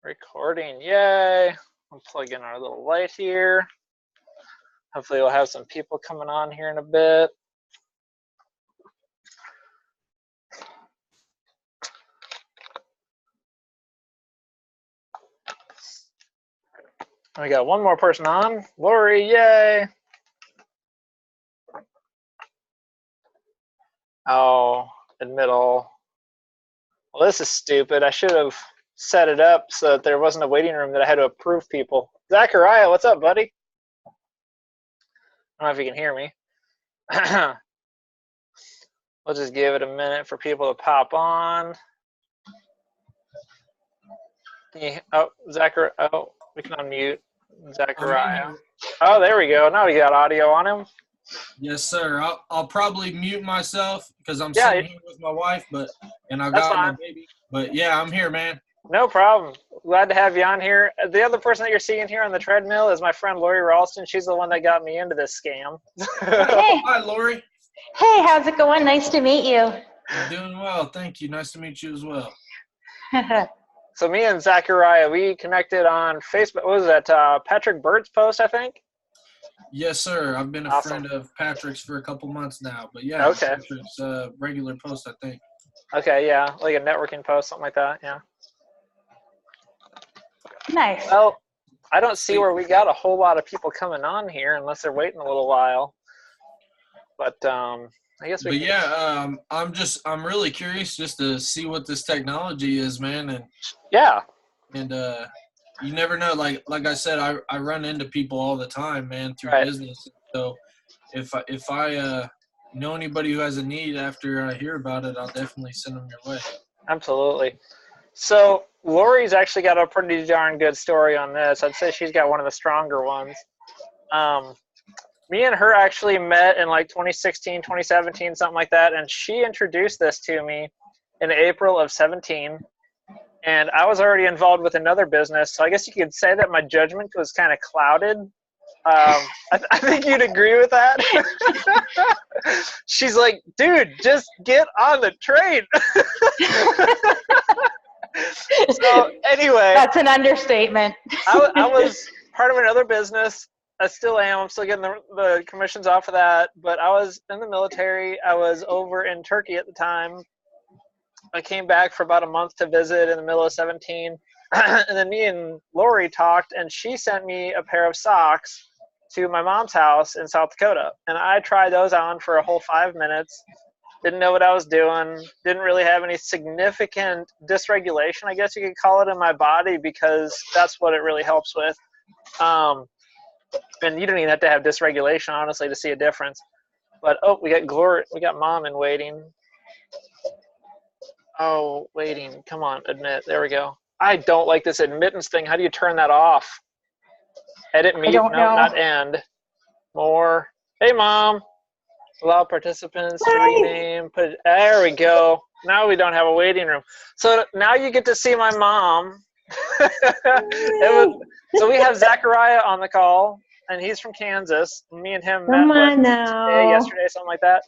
Recording, yay. I'll plug in our little light here. Hopefully we'll have some people coming on here in a bit. We got one more person on. Lori, yay. Oh, admit all. Well, this is stupid. I should have set it up so that there wasn't a waiting room that I had to approve people. Zachariah, what's up, buddy? I don't know if you can hear me. We'll just give it a minute for people to pop on. Oh, Zachariah. Oh, we can unmute Zachariah. Oh, there we go. Now we got audio on him. Yes, sir. I'll probably mute myself because I'm sitting here with my wife, and I got my baby. But yeah, I'm here, man. No problem. Glad to have you on here. The other person that you're seeing here on the treadmill is my friend Lori Ralston. She's the one that got me into this scam. Hey. Hi, Lori. Hey, how's it going? Nice to meet you. I'm doing well. Thank you. Nice to meet you as well. So me and Zachariah, we connected on Facebook. What was that? Patrick Bird's post, I think? Yes, sir. I've been a friend of Patrick's for a couple months now. But yeah, okay. Patrick's regular post, I think. Okay, yeah. Like a networking post, something like that, yeah. Nice. Well, I don't see where we got a whole lot of people coming on here unless they're waiting a little while. But I guess we. But yeah, I'm really curious just to see what this technology is, man. And yeah. And you never know. Like I said, I run into people all the time, man, through business. So if I know anybody who has a need after I hear about it, I'll definitely send them your way. Absolutely. So Lori's actually got a pretty darn good story on this. I'd say she's got one of the stronger ones. Me and her actually met in like 2016, 2017, something like that, and she introduced this to me in April of 17. And I was already involved with another business, so I guess you could say that my judgment was kind of clouded. I think you'd agree with that. She's like, dude, just get on the train. So anyway. That's an understatement. I was part of another business. I still am. I'm still getting the commissions off of that. But I was in the military. I was over in Turkey at the time. I came back for about a month to visit in the middle of 17. And then me and Lori talked, and she sent me a pair of socks to my mom's house in South Dakota. And I tried those on for a whole 5 minutes. Didn't know what I was doing. Didn't really have any significant dysregulation, I guess you could call it, in my body, because that's what it really helps with. And you don't even have to have dysregulation, honestly, to see a difference. But, oh, we got Mom in waiting. Oh, waiting. Come on, admit. There we go. I don't like this admittance thing. How do you turn that off? Edit mute. No, not end. More. Hey, Mom. Allow participants to rename. There we go. Now we don't have a waiting room. So now you get to see my mom. So we have Zachariah on the call, and he's from Kansas. Me and him met yesterday, something like that.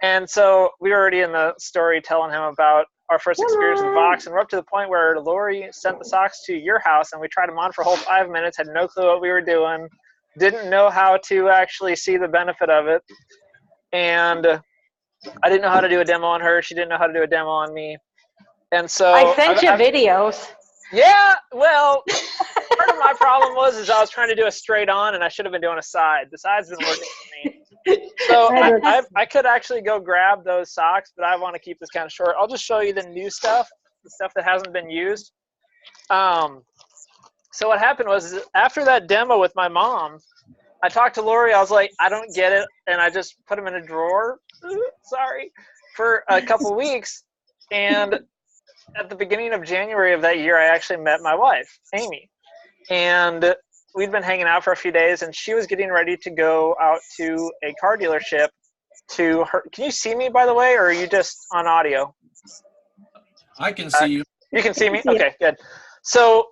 And so we were already in the story telling him about our first experience with Vox, and we're up to the point where Lori sent the socks to your house, and we tried them on for a whole 5 minutes, had no clue what we were doing, didn't know how to actually see the benefit of it. And I didn't know how to do a demo on her. She didn't know how to do a demo on me. And so I sent you videos. Yeah, well, part of my problem was I was trying to do a straight on, and I should have been doing a side. The side's been working for me. So I could actually go grab those socks, but I want to keep this kind of short. I'll just show you the new stuff, the stuff that hasn't been used. So what happened was after that demo with my mom, I talked to Lori. I was like, I don't get it, and I just put them in a drawer. Sorry, for a couple weeks, and at the beginning of January of that year, I actually met my wife, Amy, and we'd been hanging out for a few days, and she was getting ready to go out to a car dealership to her. Can you see me, by the way, or are you just on audio? I can see you. You can see me? Okay, good. So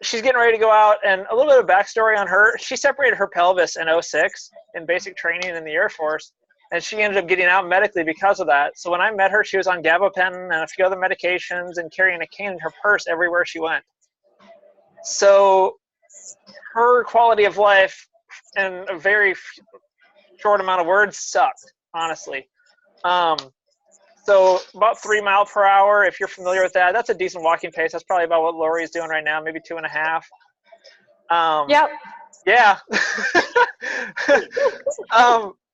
she's getting ready to go out, and a little bit of backstory on her. She separated her pelvis in 2006 in basic training in the Air Force, and she ended up getting out medically because of that. So when I met her, she was on gabapentin and a few other medications and carrying a cane in her purse everywhere she went. So her quality of life in a very short amount of words sucked, honestly. So about 3 miles per hour, if you're familiar with that, that's a decent walking pace. That's probably about what Lori's doing right now, maybe 2.5. Yep. Yeah.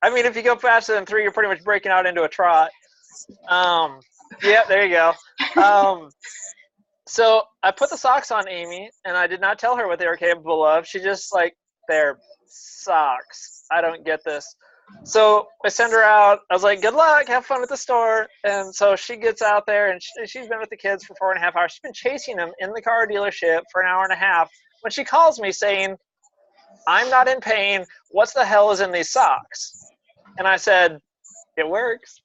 I mean, if you go faster than 3, you're pretty much breaking out into a trot. Yeah, there you go. So I put the socks on Amy, and I did not tell her what they were capable of. She just like, they're socks. I don't get this. So I send her out. I was like, good luck. Have fun at the store. And so she gets out there, and she's been with the kids for 4.5 hours. She's been chasing them in the car dealership for an hour and a half when she calls me saying, I'm not in pain. What the hell is in these socks? And I said, it works.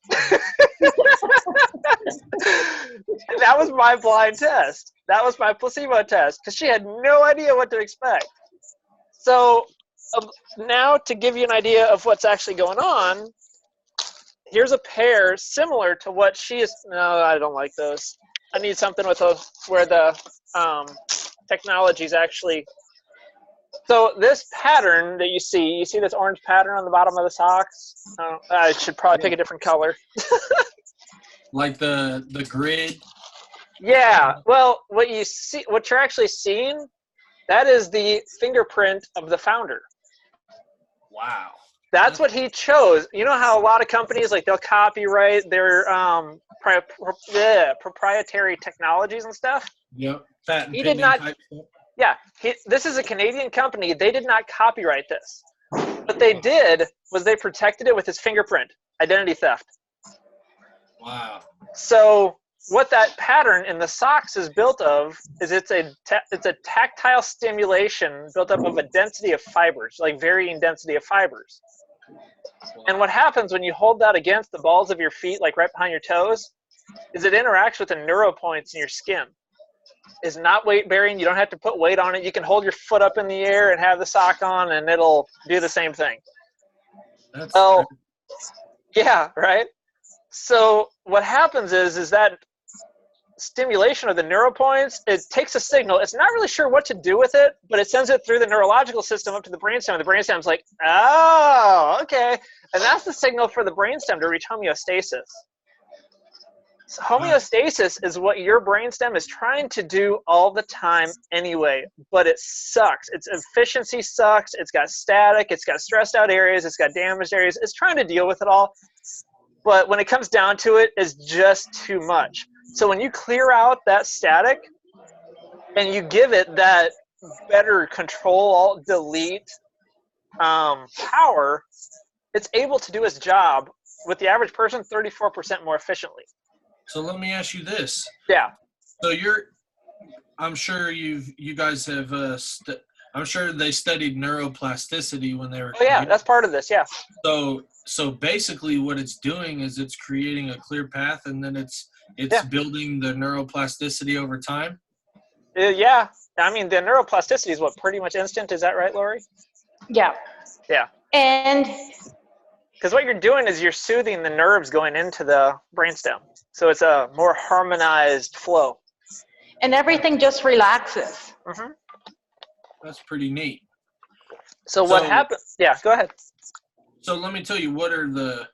That was my blind test. That was my placebo test because she had no idea what to expect. So now to give you an idea of what's actually going on, here's a pair similar to what she is. No, I don't like those. I need something with where the technology is actually. So this pattern that you see this orange pattern on the bottom of the socks? I should probably pick a different color. Like the grid? Yeah. Well, what you're actually seeing, that is the fingerprint of the founder. Wow. That's what he chose. You know how a lot of companies, like, they'll copyright their proprietary technologies and stuff? Yep. Patent He did not. type stuff. Yeah, this is a Canadian company. They did not copyright this. What they did was they protected it with his fingerprint, identity theft. Wow. So what that pattern in the socks is built of is it's a tactile stimulation built up of a density of fibers, like varying density of fibers. And what happens when you hold that against the balls of your feet, like right behind your toes, is it interacts with the neuropoints in your skin. Is not weight bearing. You don't have to put weight on it. You can hold your foot up in the air and have the sock on, and it'll do the same thing. Yeah, right. So what happens is that stimulation of the neuropoints, it takes a signal. It's not really sure what to do with it, but it sends it through the neurological system up to the brainstem. The brainstem's like, oh, okay. And that's the signal for the brainstem to reach homeostasis. So homeostasis is what your brainstem is trying to do all the time anyway, but it sucks. Its efficiency sucks. It's got static. It's got stressed out areas. It's got damaged areas. It's trying to deal with it all. But when it comes down to it, it's just too much. So when you clear out that static and you give it that better control, alt, delete power, it's able to do its job with the average person 34% more efficiently. So let me ask you this. Yeah. So I'm sure you guys have, I'm sure they studied neuroplasticity when they were. Oh yeah, that's part of this. Yeah. So basically what it's doing is it's creating a clear path, and then it's building the neuroplasticity over time. Yeah. I mean, the neuroplasticity is what, pretty much instant. Is that right, Lori? Yeah. Yeah. And because what you're doing is you're soothing the nerves going into the brainstem. So it's a more harmonized flow. And everything just relaxes. Mm-hmm. That's pretty neat. So what happens? Yeah, go ahead. So let me tell you, what are the,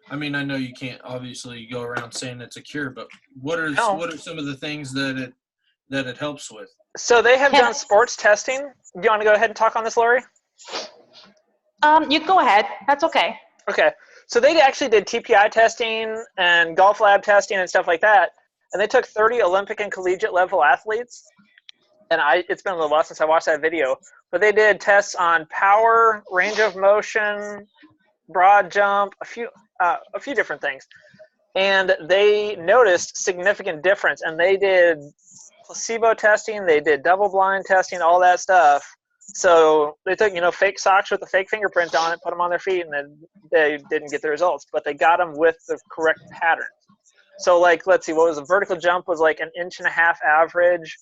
I mean, I know you can't obviously go around saying it's a cure, but what are some of the things that it helps with? So they have done sports testing. Do you want to go ahead and talk on this, Lori? You go ahead. That's okay. Okay. So they actually did TPI testing and golf lab testing and stuff like that. And they took 30 Olympic and collegiate level athletes. And it's been a little while since I watched that video. But they did tests on power, range of motion, broad jump, a few different things. And they noticed significant difference. And they did placebo testing. They did double-blind testing, all that stuff. So they took, fake socks with a fake fingerprint on it, put them on their feet, and then they didn't get the results. But they got them with the correct pattern. So, like, let's see, what was the vertical jump was like 1.5 inches average,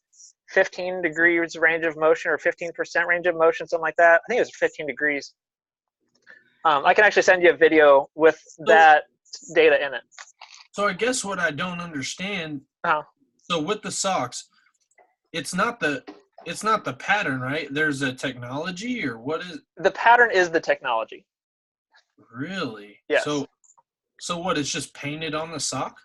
15 degrees range of motion or 15% range of motion, something like that. I think it was 15 degrees. I can actually send you a video with that data in it. So I guess what I don't understand, so with the socks, it's not it's not the pattern, right? There's a technology, or what is? The pattern is the technology. Really? Yes. So what? It's just painted on the sock?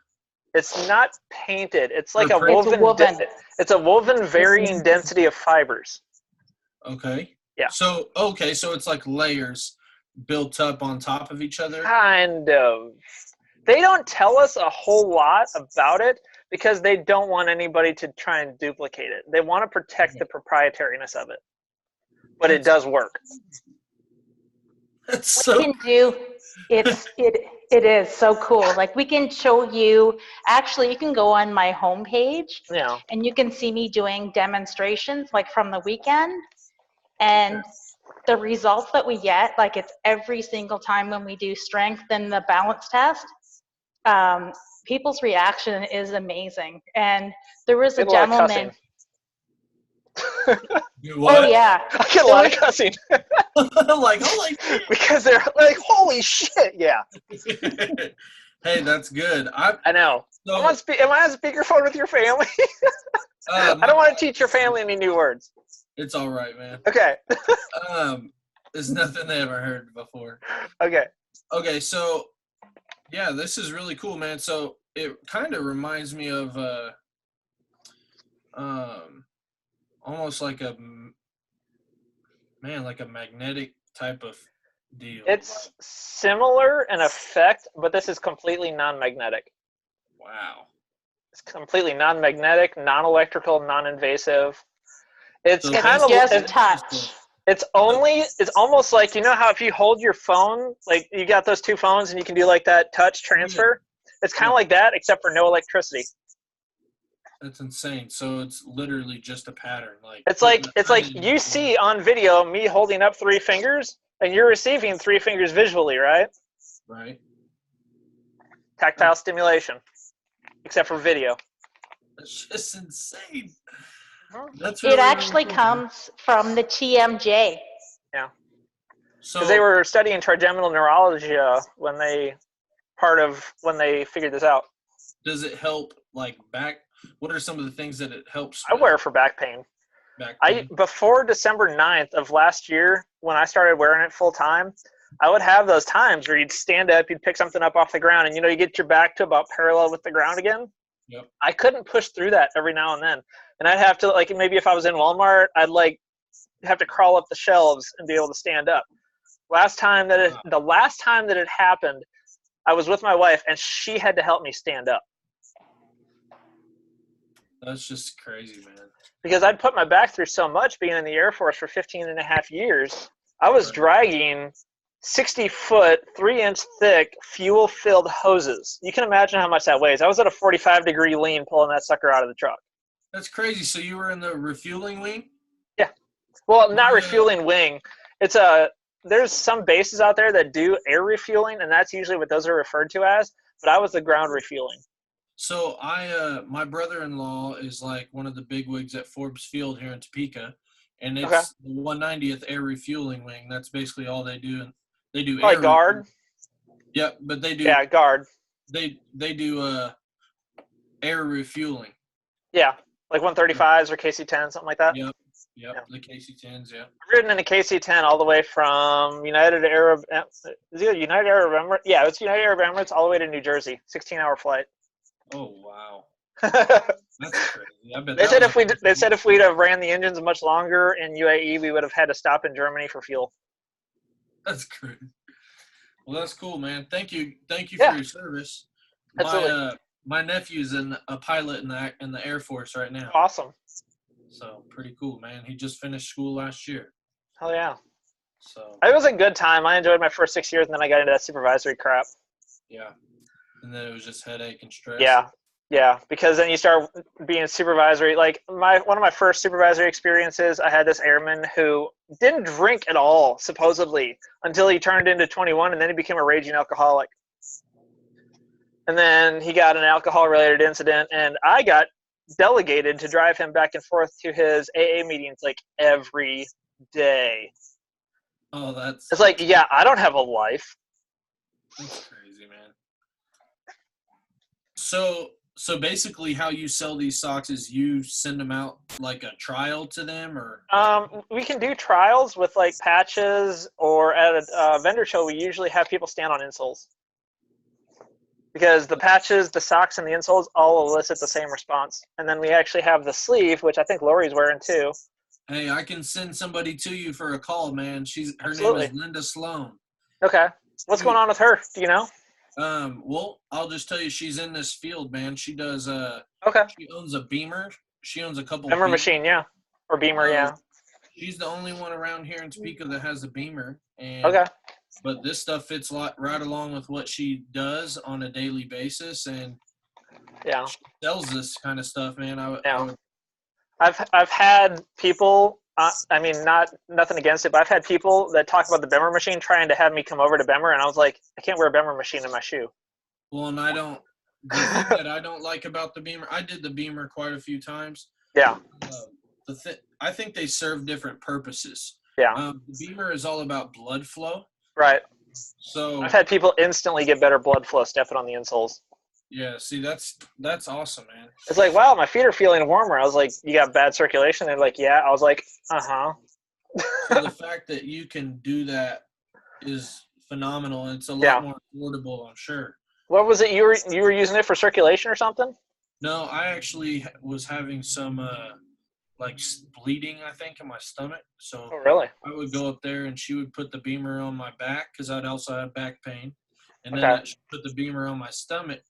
It's not painted. It's like Or a printed? woven. It's a woven varying density of fibers. Okay. Yeah. So so it's like layers built up on top of each other. Kind of. They don't tell us a whole lot about it because they don't want anybody to try and duplicate it. They want to protect the proprietariness of it. But it does work. That's so We can do it is so cool. Like we can show you, actually you can go on my homepage Yeah. and you can see me doing demonstrations like from the weekend, and the results that we get, like it's every single time when we do strength and the balance test, people's reaction is amazing. And there was a Get a lot of gentleman. what? Oh yeah. I get a lot of cussing. Like, holy shit. Because they're like, holy shit, yeah. Hey, that's good. I know. So, am I on speakerphone with your family? I don't want to teach your family any new words. It's all right, man. Okay. It's nothing they ever heard before. Okay, so yeah, this is really cool, man. So it kind of reminds me of almost like a magnetic type of deal. it's similar in effect, but this is completely non-magnetic. Wow. It's completely non-magnetic, non-electrical, non-invasive. It's So kind of just touch. It's almost like, you know how if you hold your phone, like you got those two phones and you can do like that touch transfer? It's kind of like that, except for no electricity. That's insane. So it's literally just a pattern. It's like you see on video me holding up 3 fingers, and you're receiving 3 fingers visually, right? Right. Tactile stimulation, except for video. That's just insane. It really actually comes from the TMJ. Yeah. So because they were studying trigeminal neurology when they figured this out. Does it help like back? What are some of the things that it helps I with? wear it for back pain. Before December 9th of last year, when I started wearing it full time, I would have those times where you'd stand up, you'd pick something up off the ground, and you get your back to about parallel with the ground again. Yep. I couldn't push through that every now and then. And I'd have to, maybe if I was in Walmart, I'd have to crawl up the shelves and be able to stand up. The last time that it happened, I was with my wife and she had to help me stand up. That's just crazy, man. Because I'd put my back through so much being in the Air Force for 15 and a half years. I was dragging 60-foot, 3-inch thick, fuel-filled hoses. You can imagine how much that weighs. I was at a 45-degree lean pulling that sucker out of the truck. That's crazy. So you were in the refueling wing? Yeah. Well, not refueling wing. There's some bases out there that do air refueling, and that's usually what those are referred to as. But I was the ground refueling. So my brother-in-law is like one of the bigwigs at Forbes Field here in Topeka, and it's the 190th Air Refueling Wing. That's basically all they do. And they do air guard. Yep, but they do. Yeah, guard. They do air refueling. Yeah, like 135s or KC-10, something like that. Yep, the KC-10s. Yeah. I've ridden in a KC-10 all the way from United Arab. Is it United Arab Emirates? Yeah, it's United Arab Emirates all the way to New Jersey. 16-hour flight. Oh wow. That's crazy. I bet they said if we'd have ran the engines much longer in UAE, we would have had to stop in Germany for fuel. That's crazy. Well, that's cool, man. Thank you for your service. Absolutely. My nephew's a pilot in the Air Force right now. Awesome. So pretty cool, man. He just finished school last year. Hell yeah. So it was a good time. I enjoyed my first 6 years, and then I got into that supervisory crap. Yeah. And then it was just headache and stress. Yeah, because then you start being supervisory. Like one of my first supervisory experiences, I had this airman who didn't drink at all, supposedly, until he turned into 21, and then he became a raging alcoholic. And then he got an alcohol-related incident, and I got delegated to drive him back and forth to his AA meetings every day. Oh, it's like, yeah, I don't have a life. That's crazy, man. So So basically, how you sell these socks is you send them out like a trial to them, or We can do trials with like patches, or at a vendor show, we usually have people stand on insoles. Because the patches, the socks, and the insoles all elicit the same response. And then we actually have the sleeve, which I think Lori's wearing too. hey, I can send somebody to you for a call, man. Her Absolutely. name is Linda Sloan. Okay. What's going on with her? Do you know? Well, I'll just tell you, she's in this field, man. She does Okay. she owns a Beamer. She owns a couple Beamer machine, yeah. Or Beamer, yeah. She's the only one around here in Topeka that has a Beamer, and Okay. but this stuff fits right along with what she does on a daily basis, and Yeah. she sells this kind of stuff, man. I've had people. I mean, nothing against it, but I've had people that talk about the Beamer machine trying to have me come over to Beamer, and I was like, I can't wear a Beamer machine in my shoe. Well, and the thing that I don't like about the Beamer, I did the Beamer quite a few times. Yeah. I think they serve different purposes. Yeah. The Beamer is all about blood flow. Right. So I've had people instantly get better blood flow stepping on the insoles. yeah, see, that's awesome, man. It's like, wow, my feet are feeling warmer. I was like, you got bad circulation? They're like, yeah. I was like, uh-huh. So the fact that you can do that is phenomenal, and it's a lot more affordable, I'm sure. What was it? You were using it for circulation or something? No, I actually was having some like bleeding, I think, in my stomach. So Oh, really? I would go up there, and she would put the Beamer on my back because I'd also have back pain, and then she'd put the Beamer on my stomach.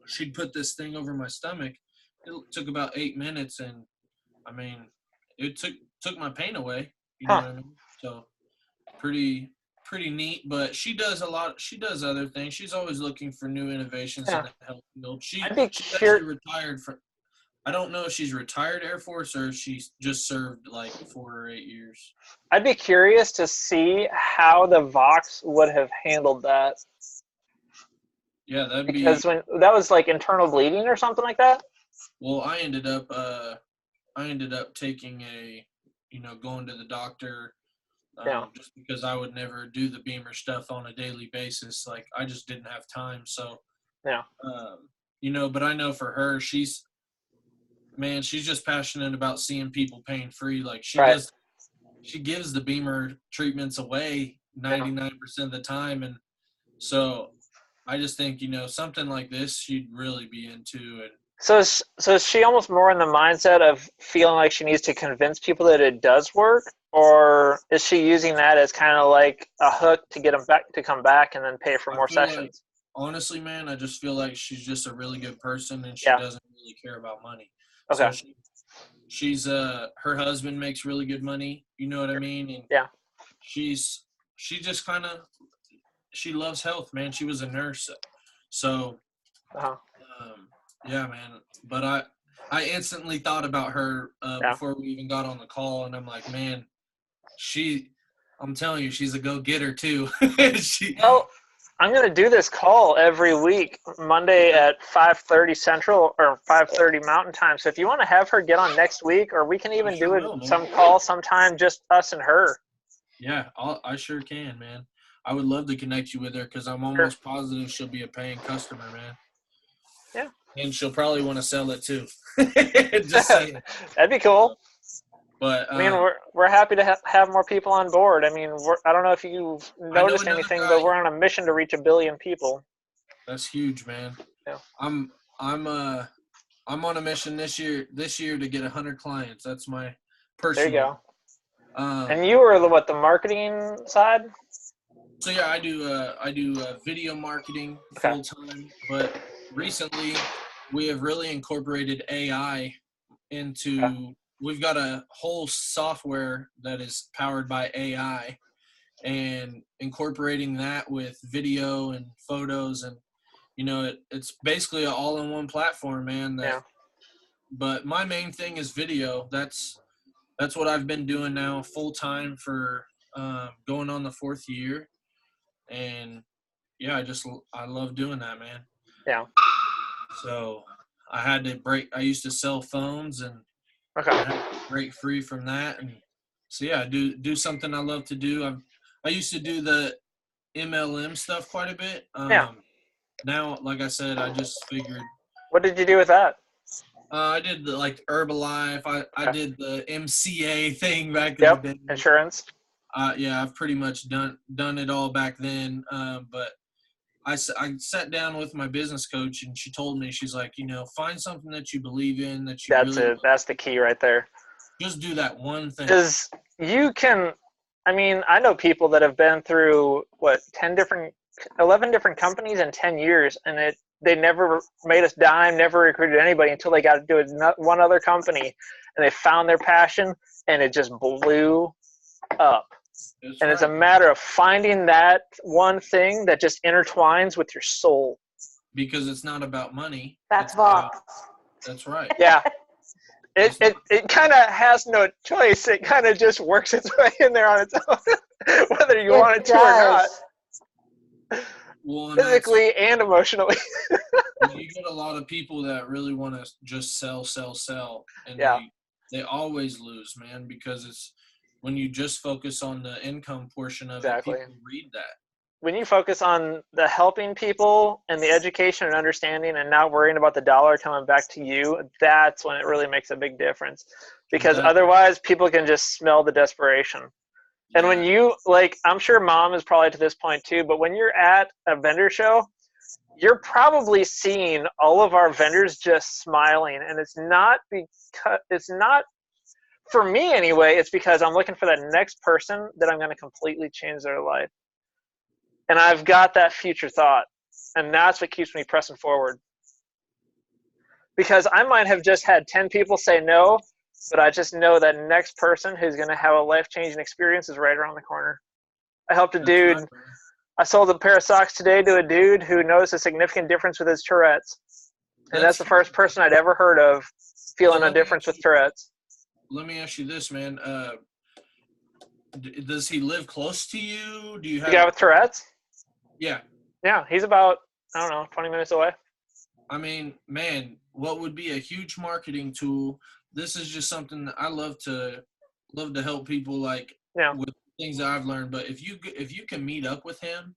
She'd put this thing over my stomach. It took about 8 minutes, and I mean, it took my pain away. You know what I mean? So pretty neat. But she does other things. She's always looking for new innovations in the health field. She actually retired from. I don't know if she's retired Air Force or if she's just served like 4 or 8 years. I'd be curious to see how the Vox would have handled that. Yeah, because when that was like internal bleeding or something like that. Well, I ended up taking going to the doctor. Just because I would never do the Beamer stuff on a daily basis. Like, I just didn't have time. So, but I know for her, she's just passionate about seeing people pain free. Like, she gives the Beamer treatments away 99% of the time. And so I just think, something like this she'd really be into. And so is she almost more in the mindset of feeling like she needs to convince people that it does work? Or is she using that as kind of like a hook to get them back to come back and then pay for more sessions? Like, honestly, man, I just feel like she's just a really good person, and she doesn't really care about money. Okay. So she's her husband makes really good money. You know what I mean? And she just kind of, she loves health, man. She was a nurse, so yeah, man. But I instantly thought about her before we even got on the call, and I'm like, man. I'm telling you, she's a go-getter too. Well, I'm going to do this call every week, Monday at 5:30 Central or 5:30 Mountain Time. So if you want to have her get on next week, or we can even some call sometime, just us and her. Yeah, I sure can, man. I would love to connect you with her because I'm almost positive she'll be a paying customer, man. Yeah. And she'll probably want to sell it too. Just saying. That'd be cool. But I mean, we're happy to have more people on board. I mean, I don't know if you've noticed anything, but we're on a mission to reach 1 billion people. That's huge, man. Yeah. I'm on a mission this year to get 100 clients. That's my personal. There you go. And you were the marketing side? So yeah, I do video marketing full time, but recently we have really incorporated AI into. We've got a whole software that is powered by AI, and incorporating that with video and photos, and it's basically an all-in-one platform, man. But my main thing is video. That's what I've been doing now full time for going on the 4th year, and yeah, I love doing that, man. Yeah. So I used to sell phones, and break free from that, and so yeah, do something I love to do. I used to do the MLM stuff quite a bit. Now, like I said, I just figured What did you do with that? I did the Herbalife. I did the MCA thing back in Yep, the day. insurance. Yeah, I've pretty much done it all back then. But I sat down with my business coach, and she told me, she's like, find something that you believe in, that you That's really it. That's the key right there. just do that one thing. Because I know people that have been through 11 different companies in 10 years, and they never made us dime, never recruited anybody until they got to do it one other company, and they found their passion, and it just blew up. And it's a matter of finding that one thing that just intertwines with your soul. Because it's not about money. That's Vox. That's right. Yeah. It kind of has no choice. It kind of just works its way in there on its own, whether you want it to or not. Well, physically and emotionally. You get a lot of people that really want to just sell, and they always lose, man, because it's when you just focus on the income portion of it, people read that. When you focus on the helping people and the education and understanding and not worrying about the dollar coming back to you, that's when it really makes a big difference. Because otherwise, people can just smell the desperation. And when you, I'm sure Mom is probably to this point too, but when you're at a vendor show, you're probably seeing all of our vendors just smiling. And it's not, for me anyway, it's because I'm looking for that next person that I'm going to completely change their life. And I've got that future thought. And that's what keeps me pressing forward. Because I might have just had 10 people say no, but I just know that next person who's going to have a life-changing experience is right around the corner. I helped a dude. I sold a pair of socks today to a dude who noticed a significant difference with his Tourette's. And that's the first person I'd ever heard of feeling a difference with Tourette's. Let me ask you this, man. Does he live close to you? Do you have the guy with Tourette's? Yeah. Yeah, he's about, 20 minutes away. I mean, man, what would be a huge marketing tool? This is just something that I love to help people with things that I've learned. But if you can meet up with him,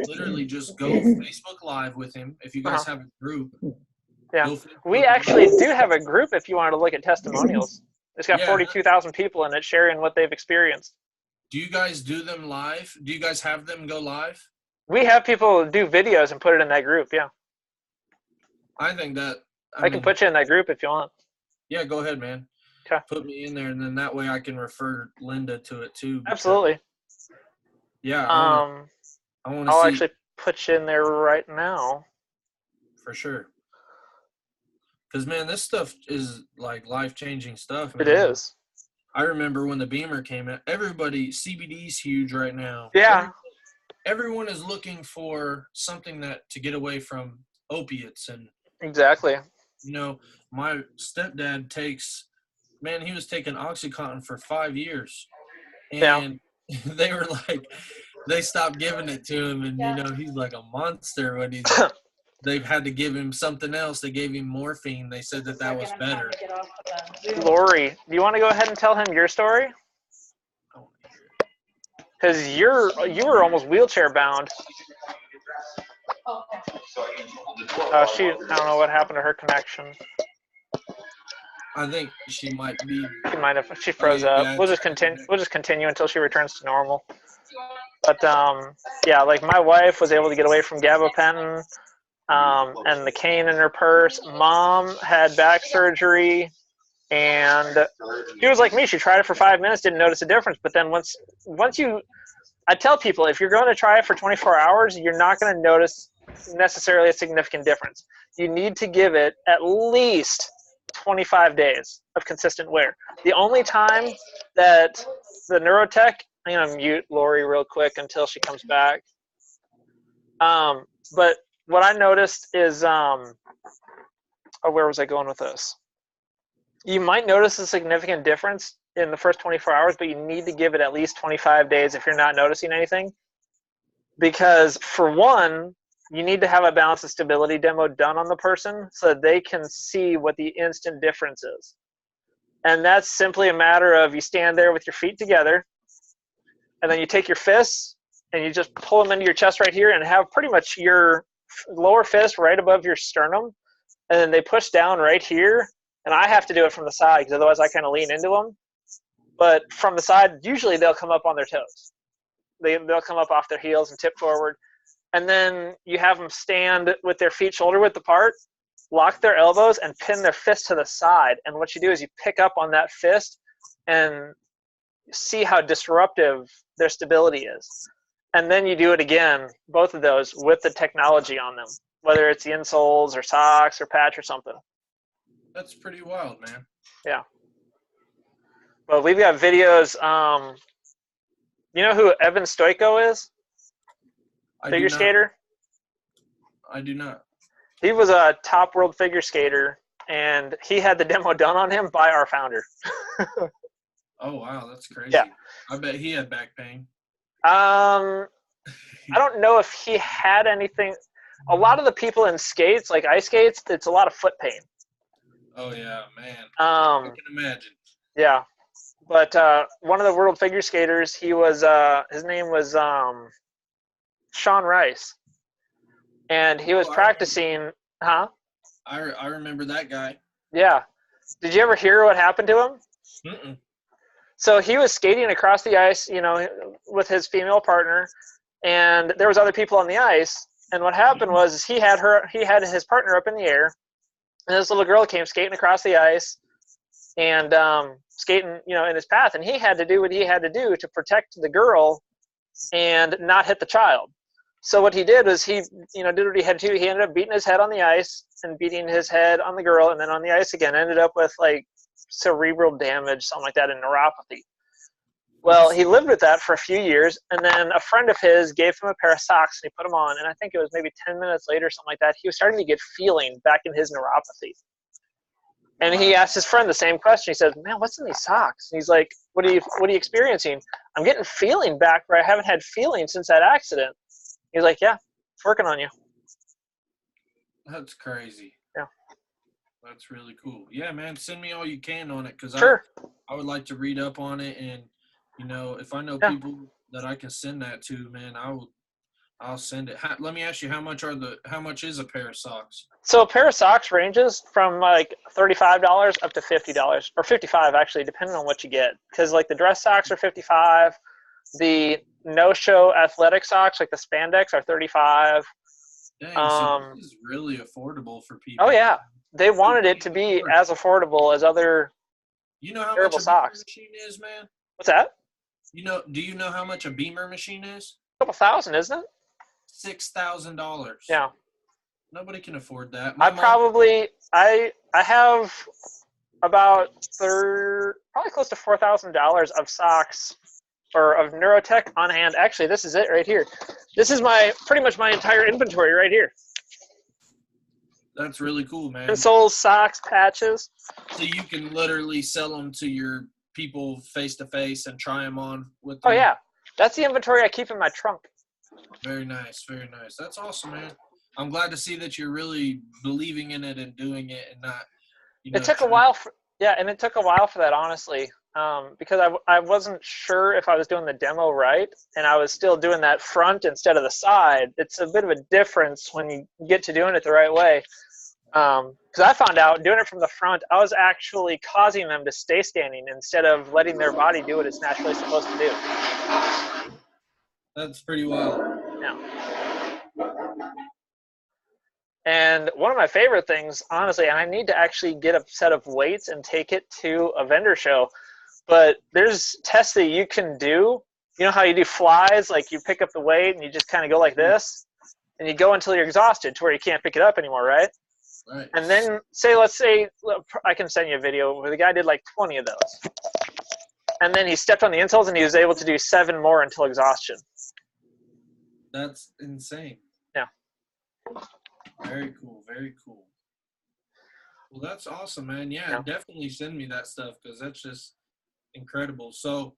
literally just go Facebook Live with him. If you guys have a group, we actually do have a group. If you wanted to look at testimonials, it's got 42,000 people in it sharing what they've experienced. Do you guys do them live? Do you guys have them go live? We have people do videos and put it in that group. Yeah. I think that I can put you in that group if you want. Yeah, go ahead, man. Okay. Put me in there, and then that way I can refer Linda to it too. Absolutely. Yeah. I want to see. I'll actually put you in there right now. For sure. Because, man, this stuff is life-changing stuff, man. It is. I remember when the Beamer came out, CBD's huge right now. Yeah. Everyone is looking for something to get away from opiates. And exactly. My stepdad he was taking OxyContin for 5 years. And they were they stopped giving it to him. And, he's like a monster when they've had to give him something else. They gave him morphine. They said that was better. Lori, do you want to go ahead and tell him your story? Because you were almost wheelchair bound. I don't know what happened to her connection. I think she might be. She froze up. We'll just continue until she returns to normal. But my wife was able to get away from gabapentin, and the cane in her purse. Mom had back surgery, and she was like me. She tried it for 5 minutes, didn't notice a difference. But then once I tell people, if you're going to try it for 24 hours, you're not going to notice necessarily a significant difference. You need to give it at least 25 days of consistent wear. The only time that the neurotech, I'm going to mute Lori real quick until she comes back. But what I noticed is, where was I going with this? You might notice a significant difference in the first 24 hours, but you need to give it at least 25 days if you're not noticing anything. Because for one, you need to have a balance and stability demo done on the person so that they can see what the instant difference is. And that's simply a matter of you stand there with your feet together, and then you take your fists and you just pull them into your chest right here and have pretty much your lower fist right above your sternum, and then they push down right here, and I have to do it from the side because otherwise I kind of lean into them. But from the side, usually they'll come up on their toes. They'll come up off their heels and tip forward. And then you have them stand with their feet shoulder width apart, lock their elbows, and pin their fist to the side. And what you do is you pick up on that fist and see how disruptive their stability is. And then you do it again, both of those, with the technology on them, whether it's the insoles or socks or patch or something. That's pretty wild, man. Yeah. But we've got videos. You know who Evan Stoico is? Figure skater? I do not. He was a top world figure skater, and he had the demo done on him by our founder. Oh, wow. That's crazy. Yeah. I bet he had back pain. I don't know if he had anything. A lot of the people in skates, like ice skates, it's a lot of foot pain. Oh, yeah, man. I can imagine. Yeah. But one of the world figure skaters, he was his name was Sean Rice, and he was practicing. Huh? I remember that guy. Yeah. Did you ever hear what happened to him? Mm-mm. So he was skating across the ice, with his female partner, and there was other people on the ice. And what happened was he had his partner up in the air, and this little girl came skating across the ice, and skating, in his path, and he had to do what he had to do to protect the girl and not hit the child. So what he did was he, did what he had to do. He ended up beating his head on the ice and beating his head on the girl, and then on the ice again. Ended up with like cerebral damage, something like that, and neuropathy. Well, he lived with that for a few years, and then a friend of his gave him a pair of socks, and he put them on, and I think it was maybe 10 minutes later, something like that, he was starting to get feeling back in his neuropathy. And he asked his friend the same question. He says, "Man, what's in these socks?" And he's like, what are you experiencing? "I'm getting feeling back where I haven't had feeling since that accident." He's like, "Yeah, it's working on you." That's crazy. Yeah. That's really cool. Yeah, man, send me all you can on it, because sure. I would like to read up on it, and if I know people that I can send that to, man, I'll send it. Let me ask you, how much is a pair of socks? So a pair of socks ranges from like $35 up to $50, or $55 actually, depending on what you get. Because like the dress socks are $55, the no-show athletic socks, like the spandex, are $35. Dang, so this is really affordable for people. Oh yeah, they wanted it to be as affordable as other. You know how wearable much a socks. beamer machine is, man? What's that? Do you know how much a beamer machine is? A couple thousand, isn't it? $6,000. Yeah. Nobody can afford that. I have about probably close to $4,000 of socks or of neurotech on hand. Actually, this is it right here. This is pretty much my entire inventory right here. That's really cool, man. Insoles, socks, patches. So you can literally sell them to your people face to face and try them on with them. Oh yeah, that's the inventory I keep in my trunk. Very nice, very nice. That's awesome, man. I'm glad to see that you're really believing in it and doing it, and not. It took a while for that, honestly, because I wasn't sure if I was doing the demo right, and I was still doing that front instead of the side. It's a bit of a difference when you get to doing it the right way. Because I found out doing it from the front, I was actually causing them to stay standing instead of letting their body do what it's naturally supposed to do. That's pretty wild. Yeah. And one of my favorite things, honestly, and I need to actually get a set of weights and take it to a vendor show, but there's tests that you can do. You know how you do flies? Like you pick up the weight and you just kind of go like this, and you go until you're exhausted to where you can't pick it up anymore, right? Right. And then let's say, I can send you a video where the guy did like 20 of those. And then he stepped on the insoles and he was able to do 7 more until exhaustion. That's insane. Yeah. Very cool. Very cool. Well, that's awesome, man. Yeah, definitely send me that stuff, because that's just incredible. So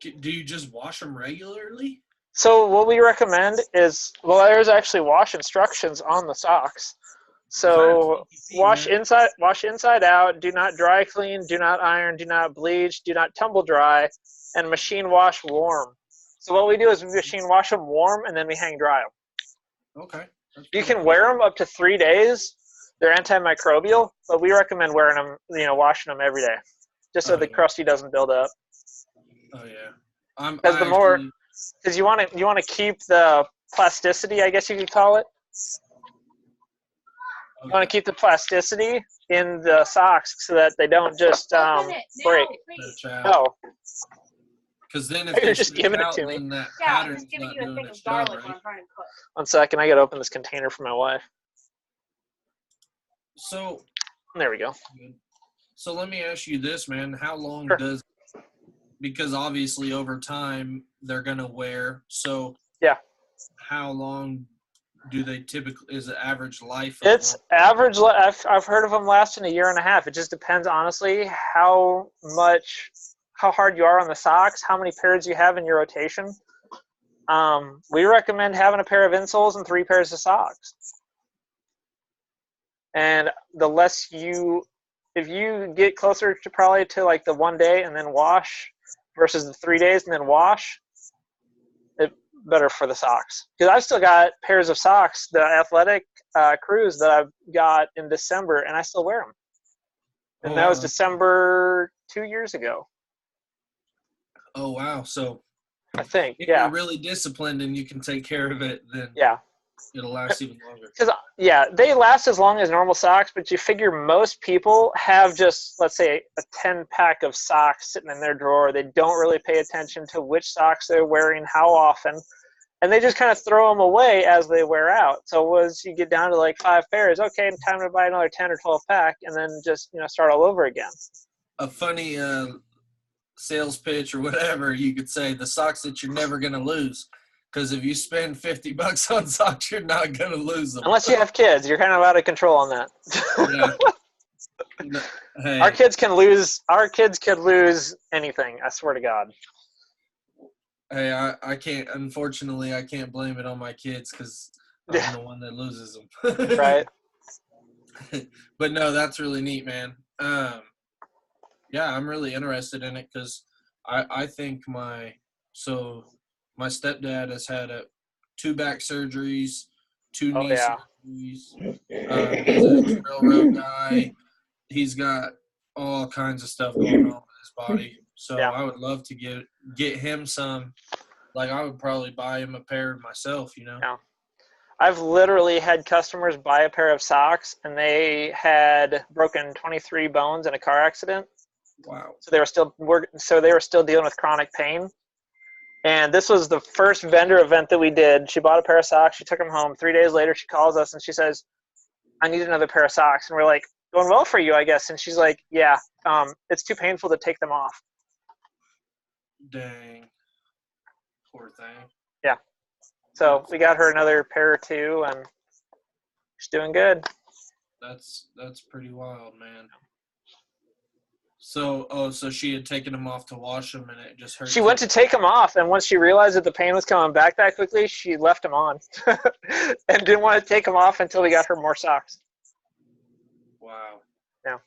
do you just wash them regularly? So what we recommend is, there's actually wash instructions on the socks. So wash inside out, do not dry clean, do not iron, do not bleach, do not tumble dry, and machine wash warm. So what we do is we machine wash them warm, and then we hang dry them. Okay. You can wear them up to 3 days. They're antimicrobial, but we recommend wearing them, washing them every day, just so the crusty doesn't build up. Oh yeah, because you want to keep the plasticity, I guess you could call it. You want to keep the plasticity in the socks so that they don't just break. Oh. Because then if you're just giving it to me. then that pattern's not doing its job, right? 1 second, I got to open this container for my wife. So. There we go. So let me ask you this, man. How long Sure. because obviously over time they're going to wear. So. Yeah. How long do they typically, is the average life? It's average. I've heard of them lasting 1.5 years. It just depends, honestly, how hard you are on the socks, how many pairs you have in your rotation. We recommend having a pair of insoles and 3 pairs of socks. And if you get closer to probably to like the 1 day and then wash versus the 3 days and then wash, better for the socks. Because I've still got pairs of socks, the athletic crews that I've got in December, and I still wear them. And that was December 2 years ago. Oh, wow. So I think, if you're really disciplined and you can take care of it, then it'll last even longer. Because, they last as long as normal socks, but you figure most people have just, let's say, a 10-pack of socks sitting in their drawer. They don't really pay attention to which socks they're wearing, how often, and they just kind of throw them away as they wear out. So once you get down to like 5 pairs, okay, time to buy another 10 or 12 pack, and then just start all over again. A funny sales pitch or whatever, you could say the socks that you're never going to lose. Because if you spend $50 on socks, you're not going to lose them. Unless you have kids. You're kind of out of control on that. Yeah. Hey. Our kids could lose anything, I swear to God. Hey, I can't, unfortunately, I can't blame it on my kids because I'm the one that loses them. Right. But no, that's really neat, man. Yeah, I'm really interested in it because I think my stepdad has had 2 back surgeries, 2 knee surgeries. He's an ex-railroad guy. He's got all kinds of stuff going on with his body. So I would love to get him some. Like, I would probably buy him a pair myself, Yeah. I've literally had customers buy a pair of socks, and they had broken 23 bones in a car accident. Wow. So they were still dealing with chronic pain. And this was the first vendor event that we did. She bought a pair of socks. She took them home. 3 days later, she calls us and she says, I need another pair of socks. And we're like, going well for you, I guess. And she's like, yeah, it's too painful to take them off. Dang. Poor thing. Yeah. So we got her another pair or 2, and she's doing good. That's pretty wild, man. So she had taken them off to wash them, and it just hurt. She went to take them off, and once she realized that the pain was coming back that quickly, she left them on and didn't want to take them off until we got her more socks. Wow. Yeah.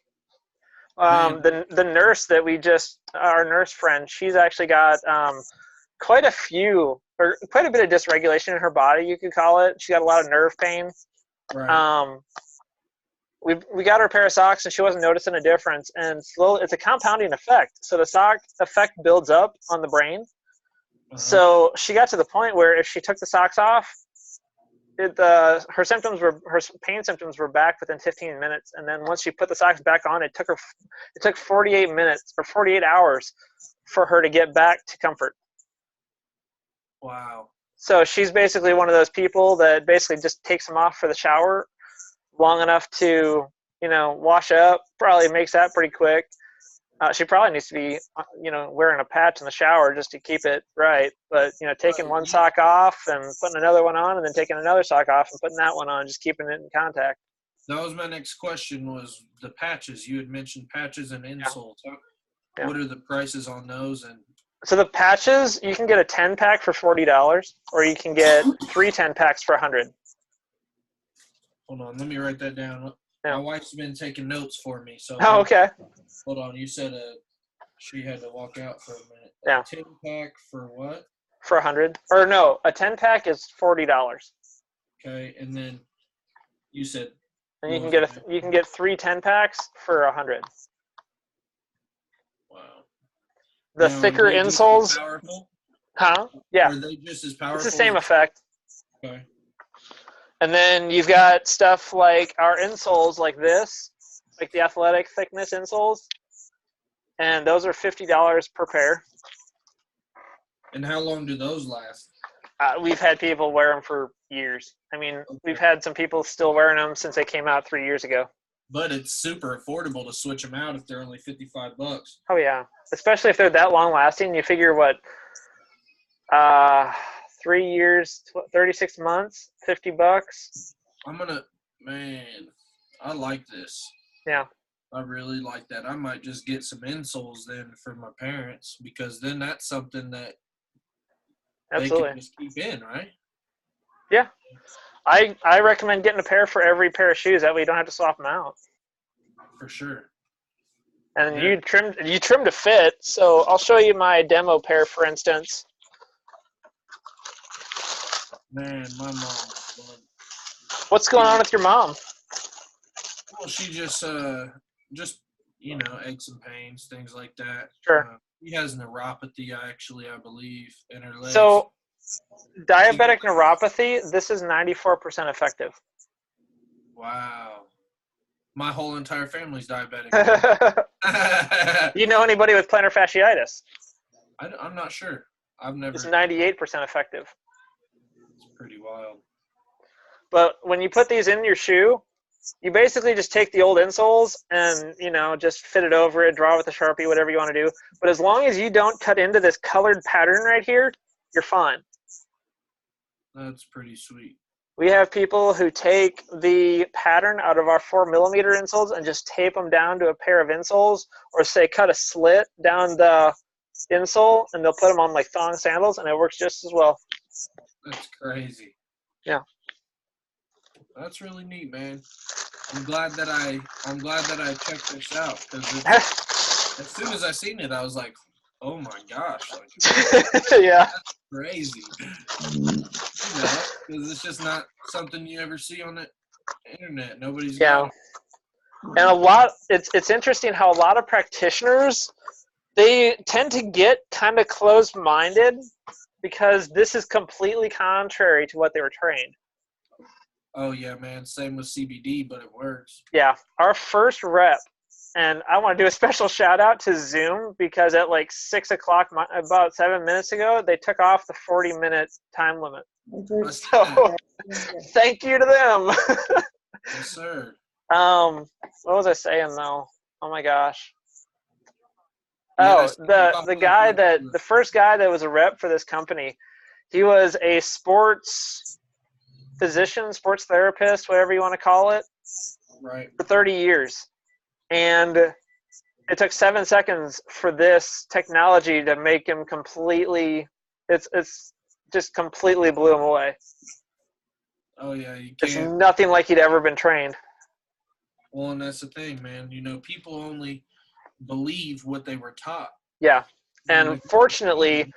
The nurse that our nurse friend, she's actually got quite a bit of dysregulation in her body, you could call it. She got a lot of nerve pain. Right. We got her a pair of socks, and she wasn't noticing a difference. And slowly, it's a compounding effect. So the sock effect builds up on the brain. Uh-huh. So she got to the point where if she took the socks off, her pain symptoms were back within 15 minutes. And then once she put the socks back on, it took 48 minutes or 48 hours for her to get back to comfort. Wow. So she's basically one of those people that basically just takes them off for the shower long enough to, wash up, probably makes that pretty quick. She probably needs to be, wearing a patch in the shower just to keep it right. But, taking one sock off and putting another one on, and then taking another sock off and putting that one on, just keeping it in contact. That was my next question, was the patches. You had mentioned patches and insoles. Yeah. What are the prices on those? And so the patches, you can get a 10-pack for $40, or you can get 3 10-packs for $100. Hold on, let me write that down. Yeah. My wife's been taking notes for me. So oh, okay. Hold on, you said she had to walk out for a minute. Yeah. 10-pack for what? For $100. Or no, a 10-pack is $40. Okay, and then you said. And you can get 3 10-packs for $100. Wow. The Now, thicker are they just as insoles, powerful? huh? Yeah, Are they just as powerful? it's the same effect. Okay. And then you've got stuff like our insoles, like this, like the athletic thickness insoles, and those are $50 per pair. And how long do those last? We've had people wear them for years. I mean, Okay. we've had some people still wearing them since they came out 3 years ago. But it's super affordable to switch them out if they're only $55. Oh yeah, especially if they're that long lasting. You figure what, 3 years, 36 months, $50. Man, I like this. Yeah. I really like that. I might just get some insoles then for my parents, because then that's something that Absolutely. they can just keep in, right? Yeah. I recommend getting a pair for every pair of shoes. That way you don't have to swap them out. For sure. And Yeah. you trim to fit. So I'll show you my demo pair, for instance. Man, my mom. What's going on with your mom? Well, she just aches and pains, things like that. Sure. She has neuropathy, actually, I believe, in her legs. So diabetic neuropathy, this is 94% effective. Wow. My whole entire family's diabetic. Do you know anybody with plantar fasciitis? I'm not sure. I've never. It's 98% effective. It's pretty wild. But when you put these in your shoe, you basically just take the old insoles and, just fit it over it, draw with a Sharpie, whatever you want to do. But as long as you don't cut into this colored pattern right here, you're fine. That's pretty sweet. We have people who take the pattern out of our 4mm insoles and just tape them down to a pair of insoles, or say cut a slit down the insole, and they'll put them on like thong sandals, and it works just as well. That's crazy. Yeah. That's really neat, man. I'm glad that I checked this out, because as soon as I seen it, I was like, oh my gosh, Yeah, that's crazy. Because it's just not something you ever see on the internet. Nobody's got it. And it's interesting how a lot of practitioners, they tend to get kind of closed-minded because this is completely contrary to what they were trained. Oh yeah, man. Same with CBD, but it works. Yeah, our first rep, and I want to do a special shout out to Zoom, because at like 6 o'clock, about 7 minutes ago, they took off the 40-minute time limit. So thank you to them. Yes, sir. What was I saying though? Oh my gosh. Oh, the first guy that was a rep for this company, he was a sports physician, sports therapist, whatever you want to call it, right, for 30 years. And it took 7 seconds for this technology to make him completely, it's just completely blew him away. Oh yeah, you It's can't. nothing like he'd ever been trained. Well, and that's the thing, man. People only believe what they were taught. Yeah. And fortunately,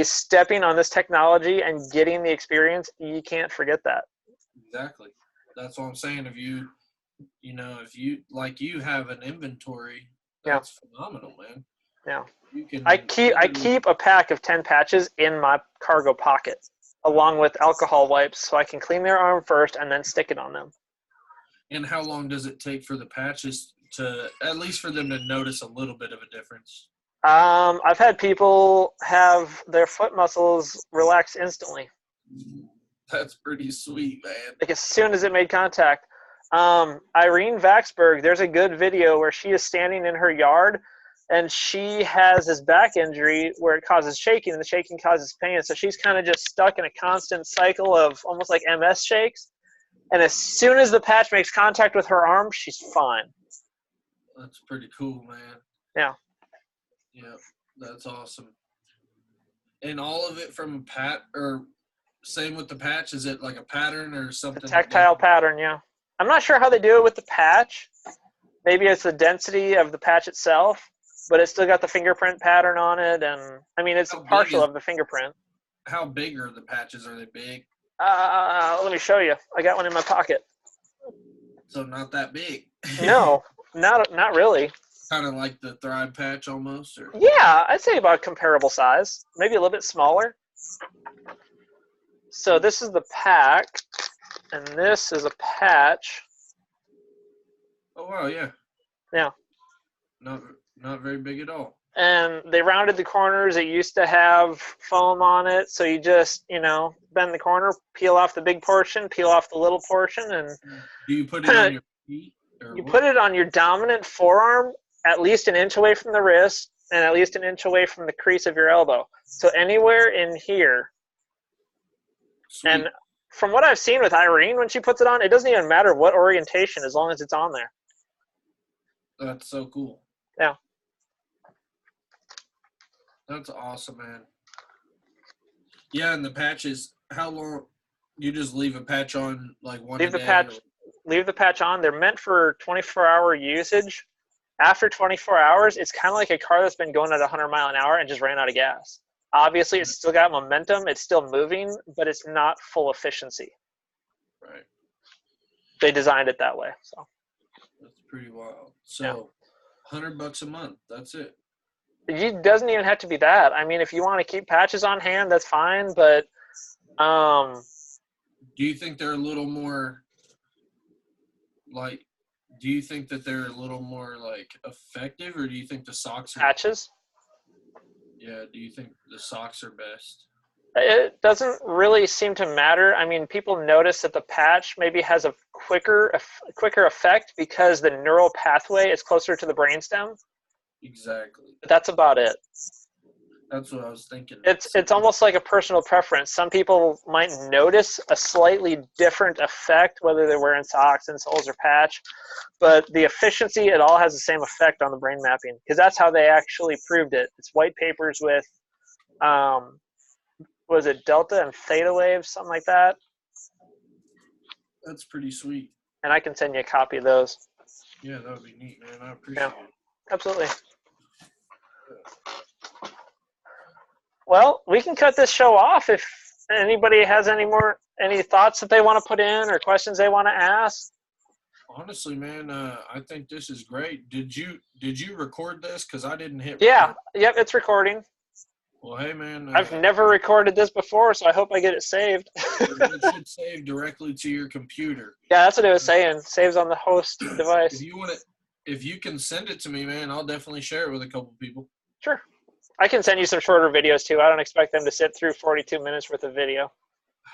stepping on this technology and getting the experience, you can't forget that. Exactly. That's what I'm saying. If you have an inventory, that's phenomenal, man. Yeah. I keep a pack of 10 patches in my cargo pocket, along with alcohol wipes, so I can clean their arm first and then stick it on them. And how long does it take for the patches to, at least for them to notice a little bit of a difference? I've had people have their foot muscles relax instantly. That's pretty sweet, man. Like as soon as it made contact. Irene Vaxberg, there's a good video where she is standing in her yard, and she has this back injury where it causes shaking, and the shaking causes pain. So she's kind of just stuck in a constant cycle of almost like MS shakes. And as soon as the patch makes contact with her arm, she's fine. That's pretty cool, man. Yeah. Yeah, that's awesome. And all of it from or same with the patch? Is it like a pattern or something? A tactile pattern, yeah. I'm not sure how they do it with the patch. Maybe it's the density of the patch itself, but it's still got the fingerprint pattern on it, and I mean it's partial of the fingerprint. How big are the patches? Are they big? Let me show you. I got one in my pocket. So not that big. No, not really. Kind of like the Thrive patch almost, or Yeah, I'd say about comparable size. Maybe a little bit smaller. So this is the pack, and this is a patch. oh wow, yeah, Yeah. not very big at all. And they rounded the corners. It used to have foam on it, so you just, bend the corner, peel off the big portion, peel off the little portion, and Do you put it on your feet, or you what? put it on your dominant forearm at least an inch away from the wrist and at least an inch away from the crease of your elbow. So anywhere in here. Sweet. And from what I've seen with Irene, when she puts it on, it doesn't even matter what orientation as long as it's on there. That's so cool. Yeah. That's awesome, man. Yeah, and the patches, how long? You just leave a patch on like one Leave a the day, patch. or- Leave the patch on. They're meant for 24-hour usage. After 24 hours, it's kind of like a car that's been going at 100 miles an hour and just ran out of gas. Obviously, it's still got momentum. It's still moving, but it's not full efficiency. Right. They designed it that way. So That's pretty wild. So, $100 a month. That's it. it doesn't even have to be that. I mean, if you want to keep patches on hand, that's fine. But Do you think they're a little more like? Do you think that they're a little more like effective, or do you think the socks are? patches, Yeah. Do you think the socks are best? it doesn't really seem to matter. I mean, people notice that the patch maybe has a quicker effect because the neural pathway is closer to the brainstem. Exactly. But that's about it. That's what I was thinking. It's almost like a personal preference. Some people might notice a slightly different effect, whether they're wearing socks, insoles, or patch, but the efficiency, it all has the same effect on the brain mapping because that's how they actually proved it. It's white papers with, was it delta and theta waves, something like that? That's pretty sweet. And I can send you a copy of those. Yeah, that would be neat, man. I appreciate it. Absolutely. Well, we can cut this show off if anybody has any thoughts that they want to put in or questions they want to ask. Honestly, man, I think this is great. Did you record this? Because I didn't hit. Yeah. record. Yep. It's recording. Well, hey, man. I've never recorded this before, so I hope I get it saved. It should save directly to your computer. Yeah, that's what it was saying. Saves on the host device. If you want it, if you can send it to me, man, I'll definitely share it with a couple people. Sure. I can send you some shorter videos too. I don't expect them to sit through 42 minutes worth of video.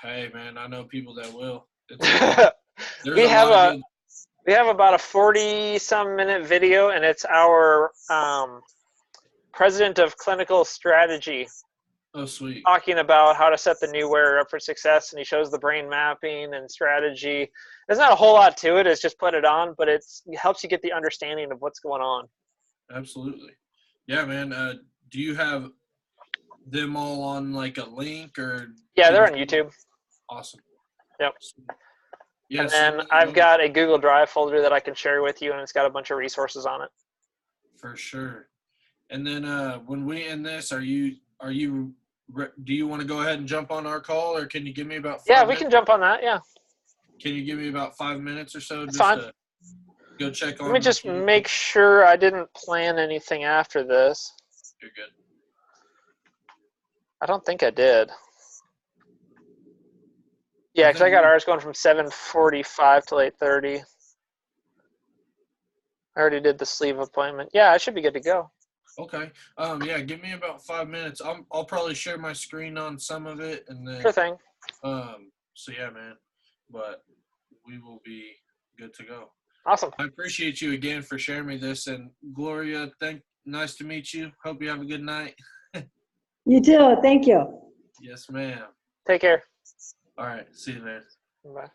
Hey, man, I know people that will. We have about a 40-some minute video, and it's our president of clinical strategy Oh, sweet. talking about how to set the new wearer up for success, and he shows the brain mapping and strategy. There's not a whole lot to it. It's just put it on, but it helps you get the understanding of what's going on. Absolutely. Yeah, man. Do you have them all on like a link or? Yeah, they're on YouTube. Awesome. Yep. Yeah, and then I've got a Google Drive folder that I can share with you, and it's got a bunch of resources on it. For sure. And then when we end this, do you want to go ahead and jump on our call, or can you give me about 5 Yeah, minutes? we can jump on that. Yeah. Can you give me about 5 minutes or so? That's just fine. to go check on. Let me just make sure I didn't plan anything after this. You're good. I don't think I did. Yeah, because I got ours going from 7:45 till 8:30. I already did the sleeve appointment. Yeah, I should be good to go. Okay. Yeah, give me about 5 minutes. I'll probably share my screen on some of it, and then. Sure thing. So yeah, man. But we will be good to go. Awesome. I appreciate you again for sharing me this, and Gloria, nice to meet you. Hope you have a good night. You too. Thank you. Yes, ma'am. Take care. All right. See you, man. Bye.